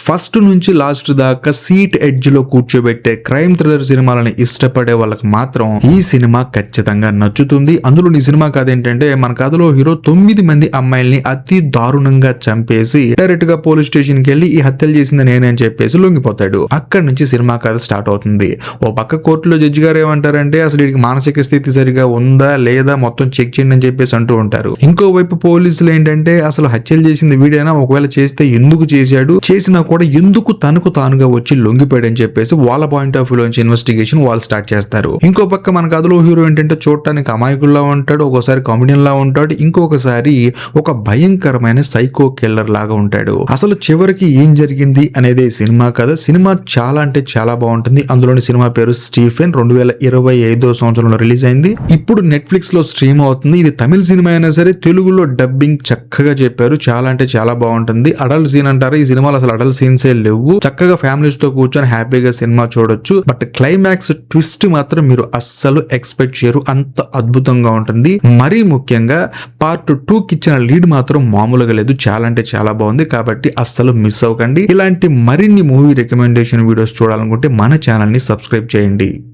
First నుంచి last దాకా seat edge లో కూర్చోబెట్టే క్రైమ్ థ్రిల్లర్ సినిమాలని ఇష్టపడే వాళ్ళకి మాత్రం ఈ సినిమా ఖచ్చితంగా నచ్చుతుంది. అందులో ఈ సినిమా కథ ఏంటంటే, మన కథలో హీరో 9 మంది అమ్మాయిల్ని అతి దారుణంగా చంపేసి డైరెక్ట్ గా పోలీస్ స్టేషన్ కి వెళ్లి ఈ హత్యలు చేసింది నేనే అని చెప్పేసి లొంగిపోతాడు. అక్కడి నుంచి సినిమా కథ స్టార్ట్ అవుతుంది. ఓ పక్క కోర్టులో జడ్జి గారు ఏమంటారంటే, అసలు వీడికి మానసిక స్థితి సరిగా ఉందా లేదా మొత్తం చెక్ చేయండి అని చెప్పేసి అంటూ ఉంటారు. ఇంకోవైపు పోలీసులు ఏంటంటే, అసలు హత్యలు చేసింది వీడైనా, ఒకవేళ చేస్తే ఎందుకు చేశాడు, చేసినా కూడా ఎందుకు తనకు తానుగా వచ్చి లొంగిపోయాడు అని చెప్పేసి వాళ్ళ పాయింట్ ఆఫ్ వ్యూ నుంచి ఇన్వెస్టిగేషన్ వాళ్ళు స్టార్ట్ చేస్తారు. ఇంకో పక్క మన కథలో హీరో ఏంటంటే చూడటానికి అమాయకుల్లా ఉంటాడు, ఒకసారి కామెడియన్ లా ఉంటాడు, ఇంకొకసారి ఒక భయంకరమైన సైకో కిల్లర్ లాగా ఉంటాడు. అసలు చివరికి ఏం జరిగింది అనేది సినిమా కథ. సినిమా చాలా అంటే చాలా బాగుంటుంది. అందులోని సినిమా పేరు స్టీఫెన్. 2025 సంవత్సరంలో రిలీజ్ అయింది. ఇప్పుడు నెట్ఫ్లిక్స్ లో స్ట్రీమ్ అవుతుంది. ఇది తమిళ సినిమా అయినా సరే తెలుగులో డబ్బింగ్ చక్కగా చెప్పారు. చాలా అంటే చాలా బాగుంటుంది. అడల్ట్ సీన్ అంటారు, ఈ సినిమాలో అసలు అడల్ట్ సీన్సే లేవు. చక్కగా ఫ్యామిలీస్ తో కూర్చొని హ్యాపీగా సినిమా చూడొచ్చు. బట్ క్లైమాక్స్ ట్విస్ట్ మాత్రం మీరు అస్సలు ఎక్స్పెక్ట్ చేయరు, అంత అద్భుతంగా ఉంటుంది. మరీ ముఖ్యంగా పార్ట్ 2 కి ఇచ్చిన లీడ్ మాత్రం మామూలుగా లేదు. చాలా అంటే చాలా బాగుంది. కాబట్టి అస్సలు మిస్ అవ్వకండి. ఇలాంటి మరిన్ని మూవీ రికమెండేషన్ వీడియోస్ చూడాలనుకుంటే మన ఛానల్ ని సబ్స్క్రైబ్ చేయండి.